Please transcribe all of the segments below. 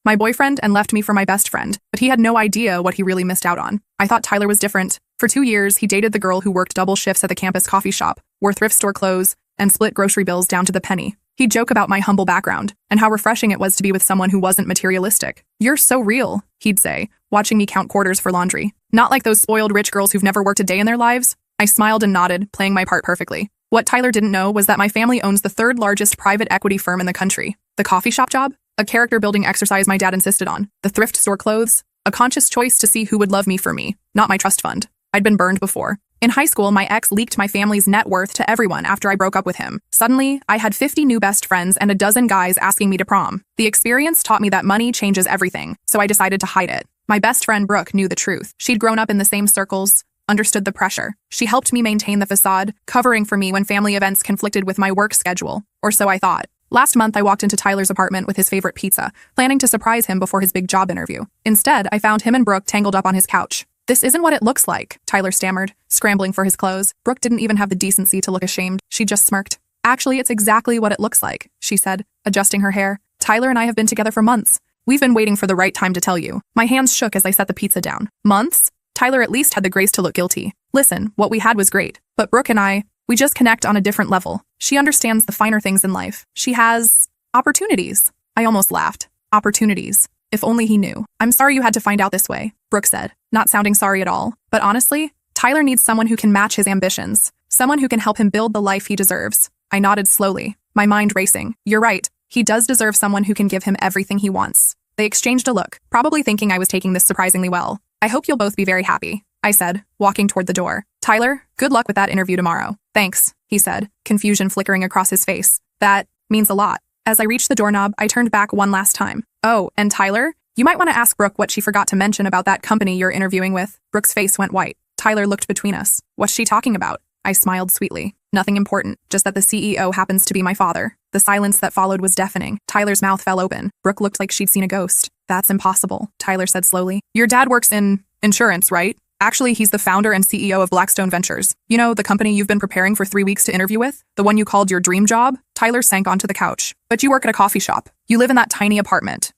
my boyfriend and left me for my best friend, but he had no idea what he really missed out on. I thought Tyler was different. For 2 years, he dated the girl who worked double shifts at the campus coffee shop, wore thrift store clothes, and split grocery bills down to the penny. He'd joke about my humble background and how refreshing it was to be with someone who wasn't materialistic. "You're so real," he'd say, watching me count quarters for laundry. "Not like those spoiled rich girls who've never worked a day in their lives." I smiled and nodded, playing my part perfectly. What Tyler didn't know was that my family owns the third largest private equity firm in the country. The coffee shop job? A character-building exercise my dad insisted on. The thrift store clothes? A conscious choice to see who would love me for me, not my trust fund. I'd been burned before. In high school, my ex leaked my family's net worth to everyone after I broke up with him. Suddenly, I had 50 new best friends and a dozen guys asking me to prom. The experience taught me that money changes everything, so I decided to hide it. My best friend Brooke knew the truth. She'd grown up in the same circles, understood the pressure. She helped me maintain the facade, covering for me when family events conflicted with my work schedule, or so I thought. Last month, I walked into Tyler's apartment with his favorite pizza, planning to surprise him before his big job interview. Instead, I found him and Brooke tangled up on his couch. "This isn't what it looks like," Tyler stammered, scrambling for his clothes. Brooke didn't even have the decency to look ashamed. She just smirked. "Actually, it's exactly what it looks like," she said, adjusting her hair. "Tyler and I have been together for months. We've been waiting for the right time to tell you." My hands shook as I set the pizza down. Months? Tyler at least had the grace to look guilty. "Listen, what we had was great, but Brooke and we just connect on a different level. She understands the finer things in life. She has opportunities." I almost laughed. Opportunities. If only he knew. "I'm sorry you had to find out this way," Brooke said, not sounding sorry at all. "But honestly, Tyler needs someone who can match his ambitions, someone who can help him build the life he deserves." I nodded slowly, my mind racing. "You're right. He does deserve someone who can give him everything he wants." They exchanged a look, probably thinking I was taking this surprisingly well. "I hope you'll both be very happy," I said, walking toward the door. "Tyler, good luck with that interview tomorrow." "Thanks," he said, confusion flickering across his face. "That means a lot." As I reached the doorknob, I turned back one last time. "Oh, and Tyler, you might want to ask Brooke what she forgot to mention about that company you're interviewing with." Brooke's face went white. Tyler looked between us. "What's she talking about?" I smiled sweetly. "Nothing important, just that the CEO happens to be my father." The silence that followed was deafening. Tyler's mouth fell open. Brooke looked like she'd seen a ghost. "That's impossible," Tyler said slowly. "Your dad works in insurance, right? Actually, he's the founder and CEO of Blackstone Ventures. You know, the company you've been preparing for 3 weeks to interview with? The one you called your dream job?" Tyler sank onto the couch. "But you work at a coffee shop. You live in that tiny apartment.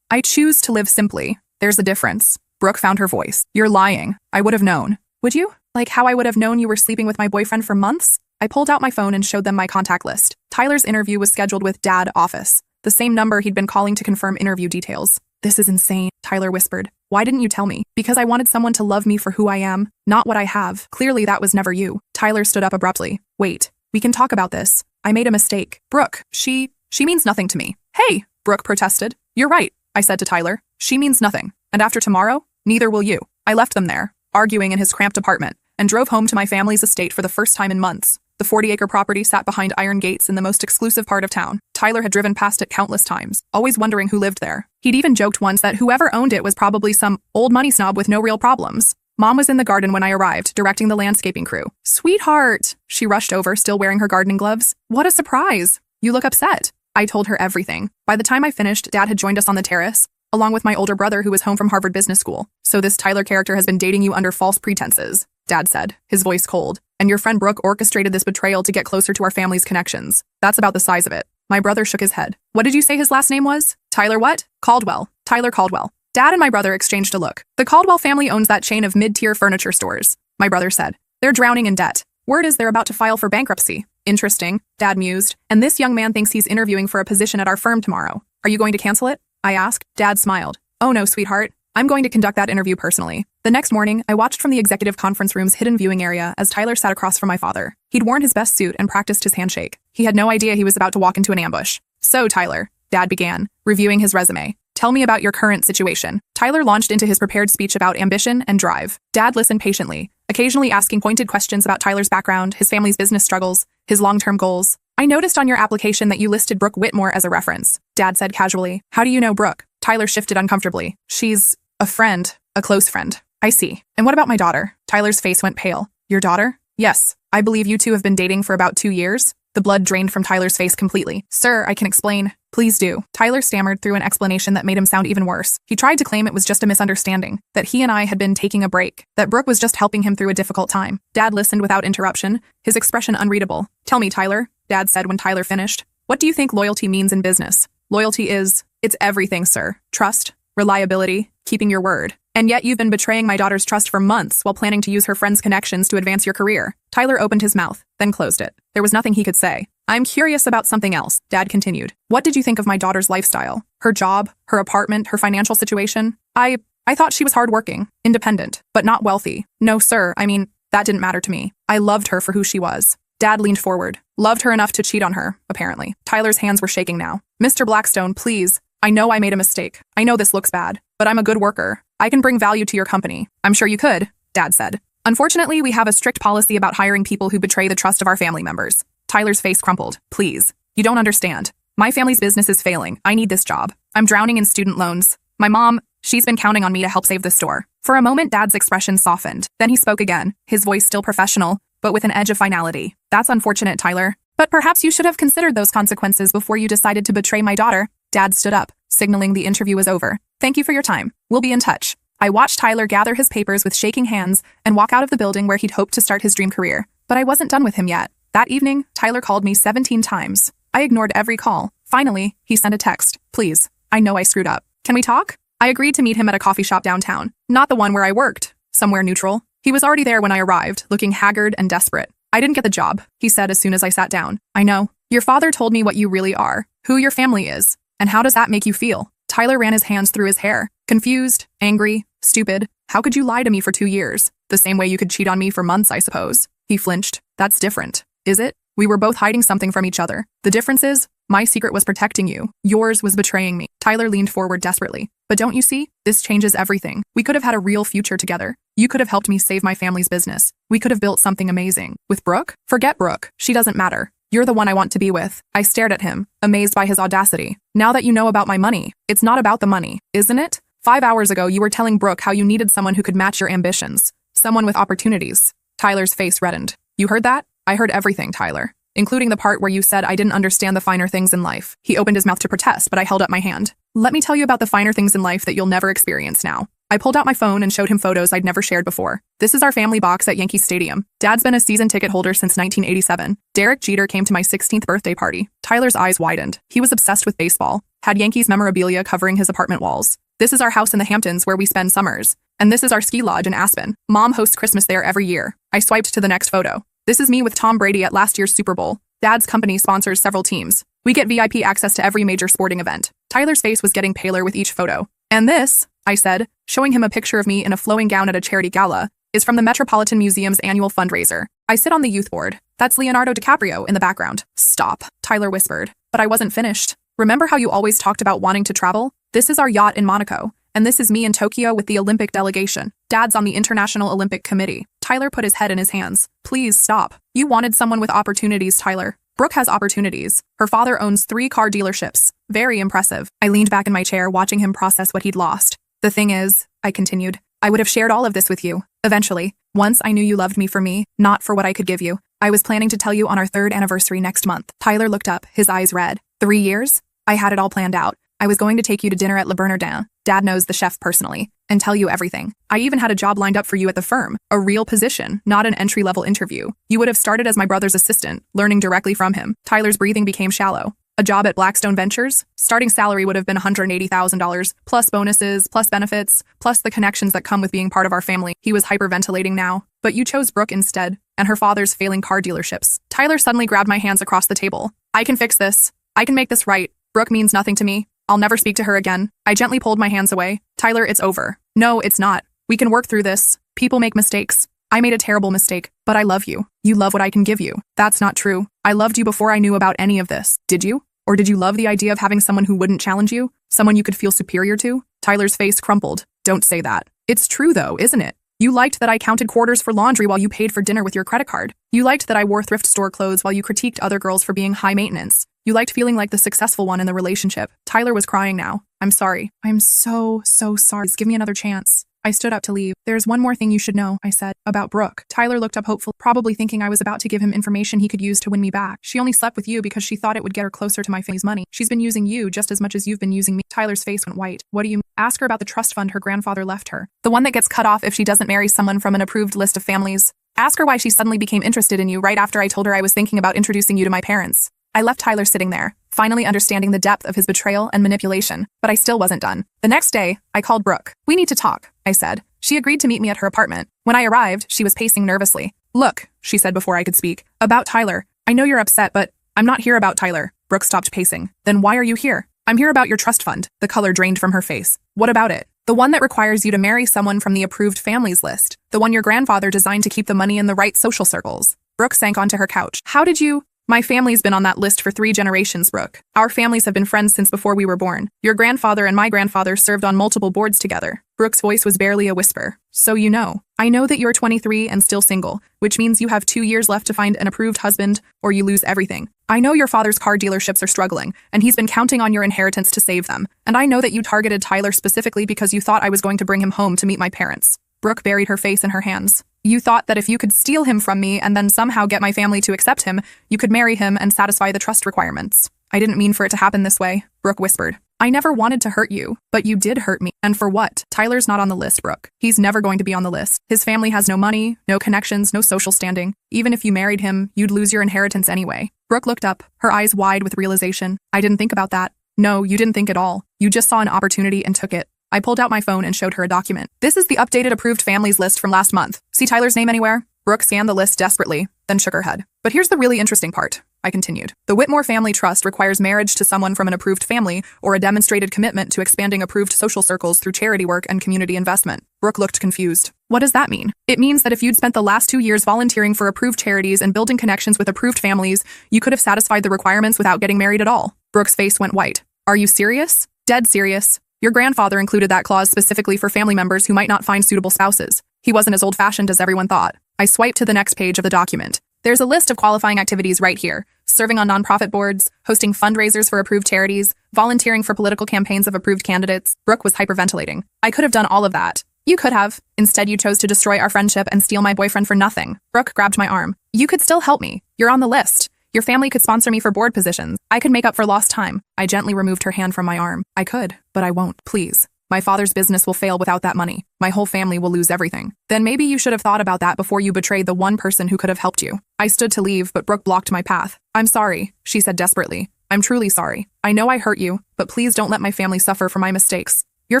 I choose to live simply. There's a difference." Brooke found her voice. "You're lying. I would have known." "Would you? Like how I would have known you were sleeping with my boyfriend for months?" I pulled out my phone and showed them my contact list. Tyler's interview was scheduled with Dad Office, the same number he'd been calling to confirm interview details. "This is insane," Tyler whispered. "Why didn't you tell me?" "Because I wanted someone to love me for who I am, not what I have. Clearly that was never you." Tyler stood up abruptly. "Wait, we can talk about this. I made a mistake. Brooke, she means nothing to me." "Hey," Brooke protested. "You're right," I said to Tyler. "She means nothing. And after tomorrow, neither will you." I left them there, arguing in his cramped apartment, and drove home to my family's estate for the first time in months. The 40-acre property sat behind iron gates in the most exclusive part of town. Tyler had driven past it countless times, always wondering who lived there. He'd even joked once that whoever owned it was probably some old money snob with no real problems. Mom was in the garden when I arrived, directing the landscaping crew. "Sweetheart," she rushed over, still wearing her gardening gloves. "What a surprise. You look upset." I told her everything. By the time I finished, Dad had joined us on the terrace, along with my older brother who was home from Harvard Business School. "So this Tyler character has been dating you under false pretenses," Dad said, his voice cold. "And your friend Brooke orchestrated this betrayal to get closer to our family's connections. That's about the size of it." My brother shook his head. "What did you say his last name was?" "Tyler what?" "Caldwell. Tyler Caldwell." Dad and my brother exchanged a look. "The Caldwell family owns that chain of mid-tier furniture stores," my brother said. "They're drowning in debt. Word is they're about to file for bankruptcy." "Interesting," Dad mused. "And this young man thinks he's interviewing for a position at our firm tomorrow. Are you going to cancel it?" I asked. Dad smiled. "Oh no, sweetheart. I'm going to conduct that interview personally." The next morning, I watched from the executive conference room's hidden viewing area as Tyler sat across from my father. He'd worn his best suit and practiced his handshake. He had no idea he was about to walk into an ambush. "So, Tyler," Dad began, reviewing his resume. "Tell me about your current situation." Tyler launched into his prepared speech about ambition and drive. Dad listened patiently, occasionally asking pointed questions about Tyler's background, his family's business struggles, his long-term goals. "I noticed on your application that you listed Brooke Whitmore as a reference," Dad said casually. "How do you know Brooke?" Tyler shifted uncomfortably. "She's a friend, a close friend." "I see. And what about my daughter?" Tyler's face went pale. "Your daughter?" "Yes. I believe you two have been dating for about 2 years." The blood drained from Tyler's face completely. "Sir, I can explain." "Please do." Tyler stammered through an explanation that made him sound even worse. He tried to claim it was just a misunderstanding, that he and I had been taking a break, that Brooke was just helping him through a difficult time. Dad listened without interruption, his expression unreadable. "Tell me, Tyler," Dad said when Tyler finished. "What do you think loyalty means in business?" "Loyalty is..." It's everything, sir. Trust, reliability, keeping your word. And yet you've been betraying my daughter's trust for months while planning to use her friend's connections to advance your career. Tyler opened his mouth, then closed it. There was nothing he could say. I'm curious about something else, Dad continued. What did you think of my daughter's lifestyle? Her job, her apartment, her financial situation? I thought she was hardworking, independent, but not wealthy. No, sir, I mean, that didn't matter to me. I loved her for who she was. Dad leaned forward. Loved her enough to cheat on her, apparently. Tyler's hands were shaking now. Mr. Blackstone, please. I know I made a mistake. I know this looks bad, but I'm a good worker. I can bring value to your company. I'm sure you could, Dad said. Unfortunately, we have a strict policy about hiring people who betray the trust of our family members. Tyler's face crumpled. Please. You don't understand. My family's business is failing. I need this job. I'm drowning in student loans. My mom, she's been counting on me to help save the store. For a moment, Dad's expression softened. Then he spoke again, his voice still professional, but with an edge of finality. That's unfortunate, Tyler. But perhaps you should have considered those consequences before you decided to betray my daughter. Dad stood up, signaling the interview was over. Thank you for your time. We'll be in touch. I watched Tyler gather his papers with shaking hands and walk out of the building where he'd hoped to start his dream career. But I wasn't done with him yet. That evening, Tyler called me 17 times. I ignored every call. Finally, he sent a text. Please, I know I screwed up. Can we talk? I agreed to meet him at a coffee shop downtown. Not the one where I worked. Somewhere neutral. He was already there when I arrived, looking haggard and desperate. I didn't get the job, he said as soon as I sat down. I know. Your father told me what you really are, who your family is, and how does that make you feel? Tyler ran his hands through his hair. Confused, angry, stupid. How could you lie to me for 2 years? The same way you could cheat on me for months, I suppose. He flinched. That's different. Is it? We were both hiding something from each other. The difference is, my secret was protecting you. Yours was betraying me. Tyler leaned forward desperately. But don't you see? This changes everything. We could have had a real future together. You could have helped me save my family's business. We could have built something amazing. With Brooke? Forget Brooke. She doesn't matter. You're the one I want to be with. I stared at him, amazed by his audacity. Now that you know about my money, it's not about the money, isn't it? 5 hours ago, you were telling Brooke how you needed someone who could match your ambitions. Someone with opportunities. Tyler's face reddened. You heard that? I heard everything, Tyler. Including the part where you said I didn't understand the finer things in life. He opened his mouth to protest, but I held up my hand. Let me tell you about the finer things in life that you'll never experience now. I pulled out my phone and showed him photos I'd never shared before. This is our family box at Yankee Stadium. Dad's been a season ticket holder since 1987. Derek Jeter came to my 16th birthday party. Tyler's eyes widened. He was obsessed with baseball. Had Yankees memorabilia covering his apartment walls. This is our house in the Hamptons where we spend summers. And this is our ski lodge in Aspen. Mom hosts Christmas there every year. I swiped to the next photo. This is me with Tom Brady at last year's Super Bowl. Dad's company sponsors several teams. We get VIP access to every major sporting event. Tyler's face was getting paler with each photo. And this, I said, showing him a picture of me in a flowing gown at a charity gala, is from the Metropolitan Museum's annual fundraiser. I sit on the youth board. That's Leonardo DiCaprio in the background. Stop, Tyler whispered. But I wasn't finished. Remember how you always talked about wanting to travel? This is our yacht in Monaco. And this is me in Tokyo with the Olympic delegation. Dad's on the International Olympic Committee. Tyler put his head in his hands. Please stop. You wanted someone with opportunities, Tyler. Brooke has opportunities. Her father owns 3 car dealerships. Very impressive. I leaned back in my chair, watching him process what he'd lost. The thing is, I continued, I would have shared all of this with you. Eventually. Once I knew you loved me for me, not for what I could give you. I was planning to tell you on our 3rd anniversary next month. Tyler looked up, his eyes red. 3 years? I had it all planned out. I was going to take you to dinner at Le Bernardin. Dad knows the chef personally, and tell you everything. I even had a job lined up for you at the firm, a real position, not an entry-level interview. You would have started as my brother's assistant, learning directly from him. Tyler's breathing became shallow. A job at Blackstone Ventures? Starting salary would have been $180,000, plus bonuses, plus benefits, plus the connections that come with being part of our family. He was hyperventilating now. But you chose Brooke instead, and her father's failing car dealerships. Tyler suddenly grabbed my hands across the table. I can fix this. I can make this right. Brooke means nothing to me. I'll never speak to her again. I gently pulled my hands away. Tyler, it's over. No, it's not. We can work through this. People make mistakes. I made a terrible mistake, but I love you. You love what I can give you. That's not true. I loved you before I knew about any of this. Did you? Or did you love the idea of having someone who wouldn't challenge you? Someone you could feel superior to? Tyler's face crumpled. Don't say that. It's true though, isn't it? You liked that I counted quarters for laundry while you paid for dinner with your credit card. You liked that I wore thrift store clothes while you critiqued other girls for being high maintenance. You liked feeling like the successful one in the relationship. Tyler was crying now. I'm sorry. I'm so sorry. Give me another chance. I stood up to leave. There's one more thing you should know, I said, about Brooke. Tyler looked up hopeful, probably thinking I was about to give him information he could use to win me back. She only slept with you because she thought it would get her closer to my family's money. She's been using you just as much as you've been using me. Tyler's face went white. What do you mean? Ask her about the trust fund her grandfather left her. The one that gets cut off if she doesn't marry someone from an approved list of families. Ask her why she suddenly became interested in you right after I told her I was thinking about introducing you to my parents. I left Tyler sitting there, finally understanding the depth of his betrayal and manipulation, but I still wasn't done. The next day, I called Brooke. "We need to talk," I said. She agreed to meet me at her apartment. When I arrived, she was pacing nervously. "Look," she said before I could speak, "about Tyler. I know you're upset, but I'm not here about Tyler." Brooke stopped pacing. "Then why are you here?" "I'm here about your trust fund." The color drained from her face. "What about it?" "The one that requires you to marry someone from the approved families list. The one your grandfather designed to keep the money in the right social circles." Brooke sank onto her couch. "How did you—" "My family's been on that list for 3 generations, Brooke. Our families have been friends since before we were born. Your grandfather and my grandfather served on multiple boards together." Brooke's voice was barely a whisper. "So you know. I know that you're 23 and still single, which means you have 2 years left to find an approved husband, or you lose everything. I know your father's car dealerships are struggling, and he's been counting on your inheritance to save them. And I know that you targeted Tyler specifically because you thought I was going to bring him home to meet my parents." Brooke buried her face in her hands. "You thought that if you could steal him from me and then somehow get my family to accept him, you could marry him and satisfy the trust requirements." "I didn't mean for it to happen this way," Brooke whispered. "I never wanted to hurt you, but you did hurt me. And for what?" "Tyler's not on the list, Brooke. He's never going to be on the list. His family has no money, no connections, no social standing. Even if you married him, you'd lose your inheritance anyway." Brooke looked up, her eyes wide with realization. "I didn't think about that." "No, you didn't think at all. You just saw an opportunity and took it." I pulled out my phone and showed her a document. "This is the updated approved families list from last month. See Tyler's name anywhere?" Brooke scanned the list desperately, then shook her head. "But here's the really interesting part," I continued. "The Whitmore Family Trust requires marriage to someone from an approved family or a demonstrated commitment to expanding approved social circles through charity work and community investment." Brooke looked confused. "What does that mean?" "It means that if you'd spent the last 2 years volunteering for approved charities and building connections with approved families, you could have satisfied the requirements without getting married at all." Brooke's face went white. "Are you serious?" "Dead serious. Your grandfather included that clause specifically for family members who might not find suitable spouses. He wasn't as old-fashioned as everyone thought." I swiped to the next page of the document. "There's a list of qualifying activities right here. Serving on nonprofit boards, hosting fundraisers for approved charities, volunteering for political campaigns of approved candidates." Brooke was hyperventilating. "I could have done all of that." "You could have. Instead, you chose to destroy our friendship and steal my boyfriend for nothing." Brooke grabbed my arm. "You could still help me. You're on the list. Your family could sponsor me for board positions. I could make up for lost time." I gently removed her hand from my arm. "I could, but I won't. Please. My father's business will fail without that money. My whole family will lose everything." "Then maybe you should have thought about that before you betrayed the one person who could have helped you." I stood to leave, but Brooke blocked my path. "I'm sorry," she said desperately. "I'm truly sorry. I know I hurt you, but please don't let my family suffer for my mistakes." "Your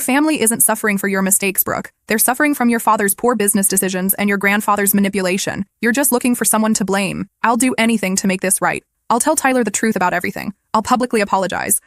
family isn't suffering for your mistakes, Brooke. They're suffering from your father's poor business decisions and your grandfather's manipulation. You're just looking for someone to blame. I'll do anything to make this right. I'll tell Tyler the truth about everything. I'll publicly apologize.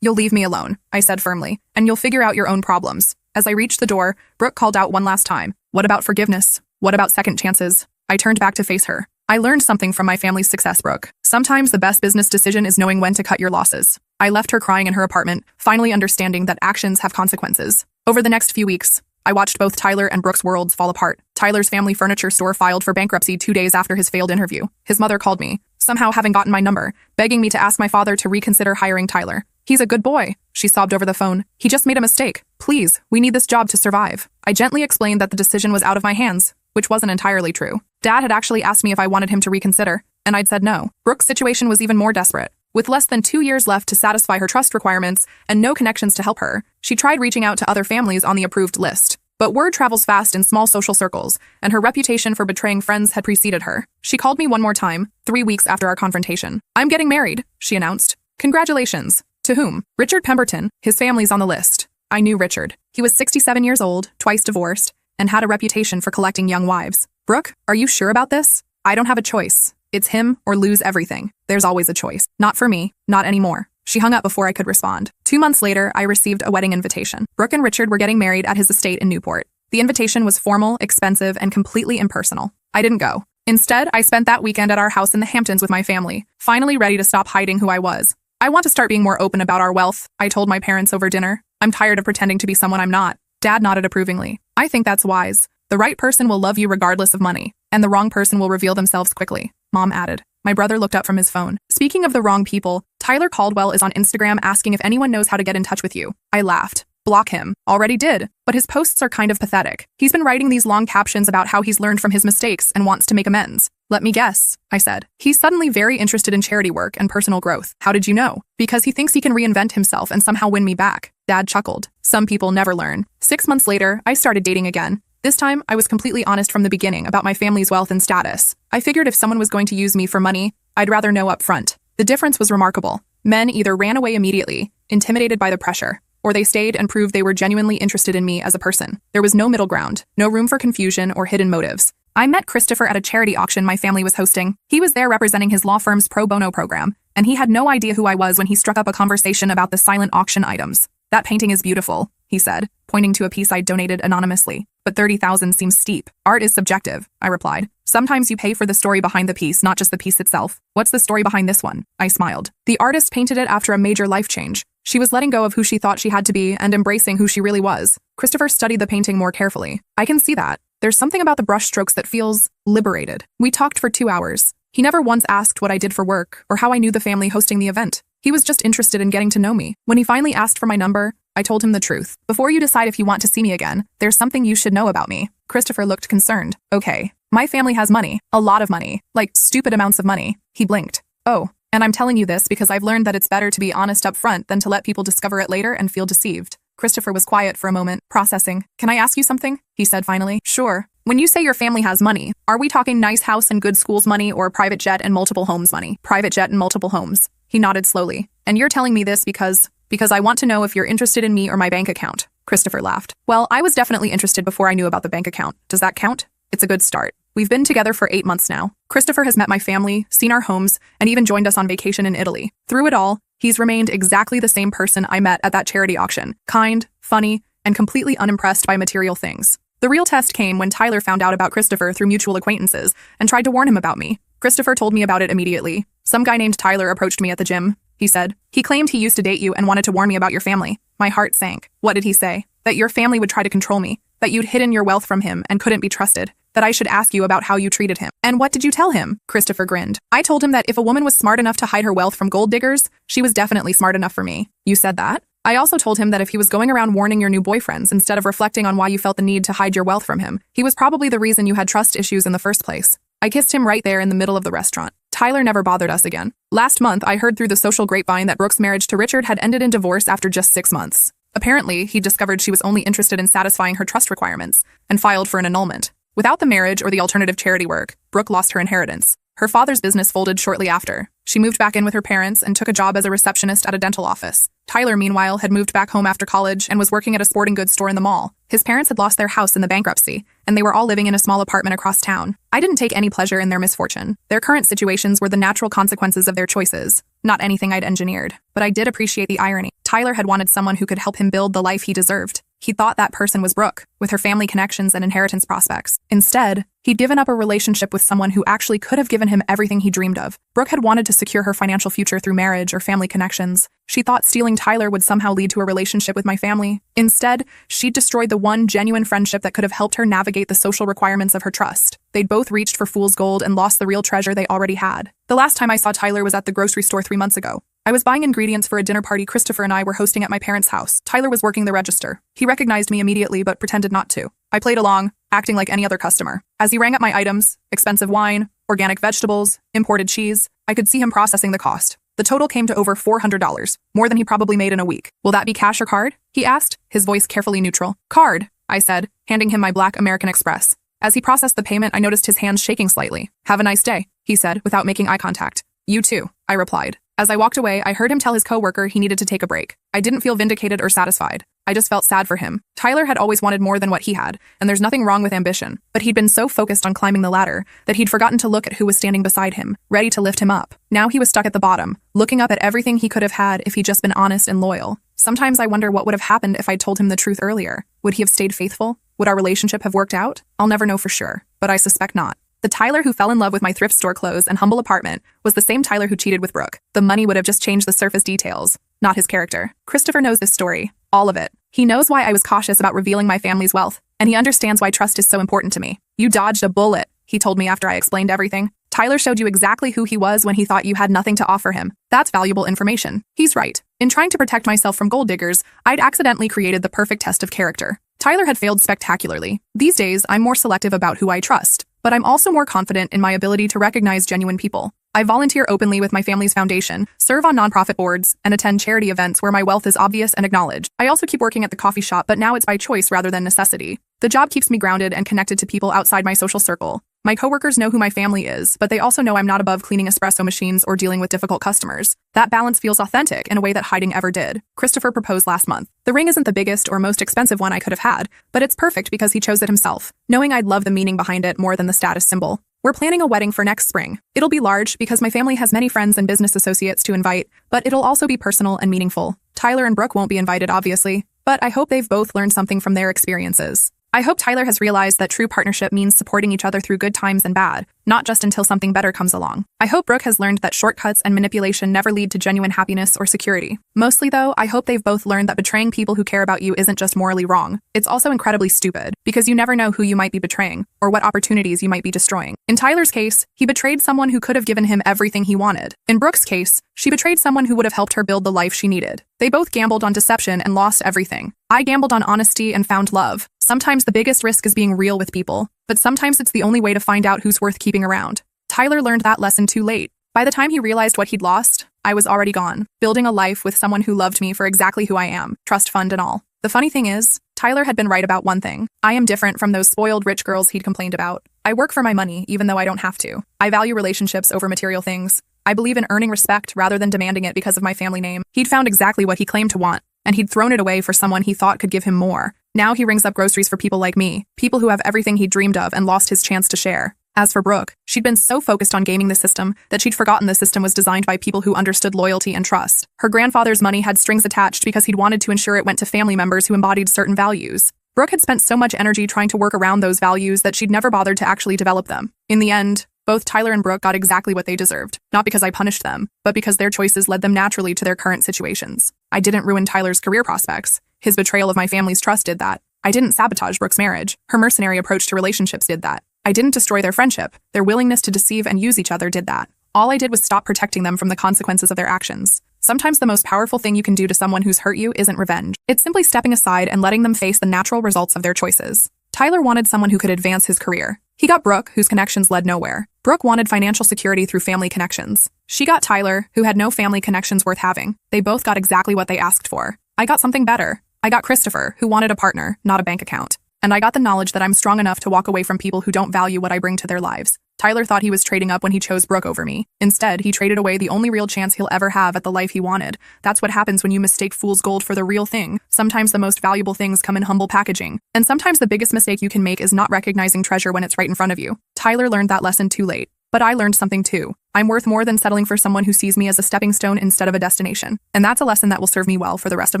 You'll leave me alone," I said firmly, "and you'll figure out your own problems." As I reached the door, Brooke called out one last time. "What about forgiveness? What about second chances?" I turned back to face her. "I learned something from my family's success, Brooke. Sometimes the best business decision is knowing when to cut your losses." I left her crying in her apartment, finally understanding that actions have consequences. Over the next few weeks, I watched both Tyler and Brooke's worlds fall apart. Tyler's family furniture store filed for bankruptcy 2 days after his failed interview. His mother called me, somehow having gotten my number, begging me to ask my father to reconsider hiring Tyler. "He's a good boy," she sobbed over the phone. "He just made a mistake. Please, we need this job to survive." I gently explained that the decision was out of my hands, which wasn't entirely true. Dad had actually asked me if I wanted him to reconsider, and I'd said no. Brooke's situation was even more desperate. With less than 2 years left to satisfy her trust requirements and no connections to help her, she tried reaching out to other families on the approved list. But word travels fast in small social circles, and her reputation for betraying friends had preceded her. She called me one more time, 3 weeks after our confrontation. "I'm getting married," she announced. "Congratulations." "To whom?" "Richard Pemberton. His family's on the list." I knew Richard. He was 67 years old, twice divorced, and had a reputation for collecting young wives. "Brooke, are you sure about this?" "I don't have a choice. It's him or lose everything. There's always a choice. Not for me, not anymore." She hung up before I could respond. 2 months later, I received a wedding invitation. Brooke and Richard were getting married at his estate in Newport. The invitation was formal, expensive, and completely impersonal. I didn't go. Instead, I spent that weekend at our house in the Hamptons with my family, finally ready to stop hiding who I was. "I want to start being more open about our wealth," I told my parents over dinner. "I'm tired of pretending to be someone I'm not." Dad nodded approvingly. "I think that's wise. The right person will love you regardless of money, and the wrong person will reveal themselves quickly," Mom added. My brother looked up from his phone. "Speaking of the wrong people, Tyler Caldwell is on Instagram asking if anyone knows how to get in touch with you." I laughed. "Block him." "Already did. But his posts are kind of pathetic. He's been writing these long captions about how he's learned from his mistakes and wants to make amends." "Let me guess," I said. "He's suddenly very interested in charity work and personal growth." "How did you know?" "Because he thinks he can reinvent himself and somehow win me back." Dad chuckled. "Some people never learn." 6 months later, I started dating again. This time, I was completely honest from the beginning about my family's wealth and status. I figured if someone was going to use me for money, I'd rather know up front. The difference was remarkable. Men either ran away immediately, intimidated by the pressure, or they stayed and proved they were genuinely interested in me as a person. There was no middle ground, no room for confusion or hidden motives. I met Christopher at a charity auction my family was hosting. He was there representing his law firm's pro bono program, and he had no idea who I was when he struck up a conversation about the silent auction items. "That painting is beautiful," he said, pointing to a piece I'd donated anonymously. "But 30,000 seems steep." "Art is subjective," I replied. "Sometimes you pay for the story behind the piece, not just the piece itself." "What's the story behind this one?" I smiled. "The artist painted it after a major life change. She was letting go of who she thought she had to be and embracing who she really was." Christopher studied the painting more carefully. "I can see that. There's something about the brushstrokes that feels liberated." We talked for 2 hours. He never once asked what I did for work or how I knew the family hosting the event. He was just interested in getting to know me. When he finally asked for my number, I told him the truth. "Before you decide if you want to see me again, there's something you should know about me." Christopher looked concerned. "Okay. My family has money. A lot of money. Like stupid amounts of money." He blinked. "Oh. And I'm telling you this because I've learned that it's better to be honest up front than to let people discover it later and feel deceived." Christopher was quiet for a moment, processing. "Can I ask you something?" he said finally. "Sure. When you say your family has money, are we talking nice house and good schools money or private jet and multiple homes money?" "Private jet and multiple homes." He nodded slowly. "And you're telling me this because I want to know if you're interested in me or my bank account." Christopher laughed. "Well, I was definitely interested before I knew about the bank account. Does that count?" "It's a good start. We've been together for 8 months now. Christopher has met my family, seen our homes, and even joined us on vacation in Italy. Through it all, he's remained exactly the same person I met at that charity auction. Kind, funny, and completely unimpressed by material things." The real test came when Tyler found out about Christopher through mutual acquaintances and tried to warn him about me. Christopher told me about it immediately. "Some guy named Tyler approached me at the gym," he said. "He claimed he used to date you and wanted to warn me about your family." My heart sank. "What did he say?" "That your family would try to control me, that you'd hidden your wealth from him and couldn't be trusted, that I should ask you about how you treated him." "And what did you tell him?" Christopher grinned. "I told him that if a woman was smart enough to hide her wealth from gold diggers, she was definitely smart enough for me." "You said that?" "I also told him that if he was going around warning your new boyfriends instead of reflecting on why you felt the need to hide your wealth from him, he was probably the reason you had trust issues in the first place." I kissed him right there in the middle of the restaurant. Tyler never bothered us again. Last month, I heard through the social grapevine that Brooke's marriage to Richard had ended in divorce after just 6 months. Apparently, he discovered she was only interested in satisfying her trust requirements and filed for an annulment. Without the marriage or the alternative charity work, Brooke lost her inheritance. Her father's business folded shortly after. She moved back in with her parents and took a job as a receptionist at a dental office. Tyler, meanwhile, had moved back home after college and was working at a sporting goods store in the mall. His parents had lost their house in the bankruptcy, and they were all living in a small apartment across town. I didn't take any pleasure in their misfortune. Their current situations were the natural consequences of their choices, not anything I'd engineered. But I did appreciate the irony. Tyler had wanted someone who could help him build the life he deserved. He thought that person was Brooke, with her family connections and inheritance prospects. Instead, he'd given up a relationship with someone who actually could have given him everything he dreamed of. Brooke had wanted to secure her financial future through marriage or family connections. She thought stealing Tyler would somehow lead to a relationship with my family. Instead, she'd destroyed the one genuine friendship that could have helped her navigate the social requirements of her trust. They'd both reached for fool's gold and lost the real treasure they already had. The last time I saw Tyler was at the grocery store 3 months ago. I was buying ingredients for a dinner party Christopher and I were hosting at my parents' house. Tyler was working the register. He recognized me immediately but pretended not to. I played along, acting like any other customer. As he rang up my items, expensive wine, organic vegetables, imported cheese, I could see him processing the cost. The total came to over $400, more than he probably made in a week. "Will that be cash or card?" he asked, his voice carefully neutral. "Card," I said, handing him my black American Express. As he processed the payment, I noticed his hands shaking slightly. "Have a nice day," he said, without making eye contact. "You too," I replied. As I walked away, I heard him tell his coworker he needed to take a break. I didn't feel vindicated or satisfied. I just felt sad for him. Tyler had always wanted more than what he had, and there's nothing wrong with ambition. But he'd been so focused on climbing the ladder that he'd forgotten to look at who was standing beside him, ready to lift him up. Now he was stuck at the bottom, looking up at everything he could have had if he'd just been honest and loyal. Sometimes I wonder what would have happened if I'd told him the truth earlier. Would he have stayed faithful? Would our relationship have worked out? I'll never know for sure, but I suspect not. The Tyler who fell in love with my thrift store clothes and humble apartment was the same Tyler who cheated with Brooke. The money would have just changed the surface details, not his character. Christopher knows this story, all of it. He knows why I was cautious about revealing my family's wealth, and he understands why trust is so important to me. "You dodged a bullet," he told me after I explained everything. "Tyler showed you exactly who he was when he thought you had nothing to offer him. That's valuable information." He's right. In trying to protect myself from gold diggers, I'd accidentally created the perfect test of character. Tyler had failed spectacularly. These days, I'm more selective about who I trust, but I'm also more confident in my ability to recognize genuine people. I volunteer openly with my family's foundation, serve on nonprofit boards, and attend charity events where my wealth is obvious and acknowledged. I also keep working at the coffee shop, but now it's by choice rather than necessity. The job keeps me grounded and connected to people outside my social circle. My coworkers know who my family is, but they also know I'm not above cleaning espresso machines or dealing with difficult customers. That balance feels authentic in a way that hiding ever did. Christopher proposed last month. The ring isn't the biggest or most expensive one I could have had, but it's perfect because he chose it himself, knowing I'd love the meaning behind it more than the status symbol. We're planning a wedding for next spring. It'll be large because my family has many friends and business associates to invite, but it'll also be personal and meaningful. Tyler and Brooke won't be invited, obviously, but I hope they've both learned something from their experiences. I hope Tyler has realized that true partnership means supporting each other through good times and bad, not just until something better comes along. I hope Brooke has learned that shortcuts and manipulation never lead to genuine happiness or security. Mostly though, I hope they've both learned that betraying people who care about you isn't just morally wrong. It's also incredibly stupid, because you never know who you might be betraying, or what opportunities you might be destroying. In Tyler's case, he betrayed someone who could have given him everything he wanted. In Brooke's case, she betrayed someone who would have helped her build the life she needed. They both gambled on deception and lost everything. I gambled on honesty and found love. Sometimes the biggest risk is being real with people, but sometimes it's the only way to find out who's worth keeping around. Tyler learned that lesson too late. By the time he realized what he'd lost, I was already gone, building a life with someone who loved me for exactly who I am, trust fund and all. The funny thing is, Tyler had been right about one thing. I am different from those spoiled rich girls he'd complained about. I work for my money, even though I don't have to. I value relationships over material things. I believe in earning respect rather than demanding it because of my family name. He'd found exactly what he claimed to want, and he'd thrown it away for someone he thought could give him more. Now he rings up groceries for people like me, people who have everything he dreamed of and lost his chance to share. As for Brooke, she'd been so focused on gaming the system that she'd forgotten the system was designed by people who understood loyalty and trust. Her grandfather's money had strings attached because he'd wanted to ensure it went to family members who embodied certain values. Brooke had spent so much energy trying to work around those values that she'd never bothered to actually develop them. In the end, both Tyler and Brooke got exactly what they deserved, not because I punished them, but because their choices led them naturally to their current situations. I didn't ruin Tyler's career prospects. His betrayal of my family's trust did that. I didn't sabotage Brooke's marriage. Her mercenary approach to relationships did that. I didn't destroy their friendship. Their willingness to deceive and use each other did that. All I did was stop protecting them from the consequences of their actions. Sometimes the most powerful thing you can do to someone who's hurt you isn't revenge. It's simply stepping aside and letting them face the natural results of their choices. Tyler wanted someone who could advance his career. He got Brooke, whose connections led nowhere. Brooke wanted financial security through family connections. She got Tyler, who had no family connections worth having. They both got exactly what they asked for. I got something better. I got Christopher, who wanted a partner, not a bank account. And I got the knowledge that I'm strong enough to walk away from people who don't value what I bring to their lives. Tyler thought he was trading up when he chose Brooke over me. Instead, he traded away the only real chance he'll ever have at the life he wanted. That's what happens when you mistake fool's gold for the real thing. Sometimes the most valuable things come in humble packaging. And sometimes the biggest mistake you can make is not recognizing treasure when it's right in front of you. Tyler learned that lesson too late. But I learned something too. I'm worth more than settling for someone who sees me as a stepping stone instead of a destination. And that's a lesson that will serve me well for the rest of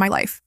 my life.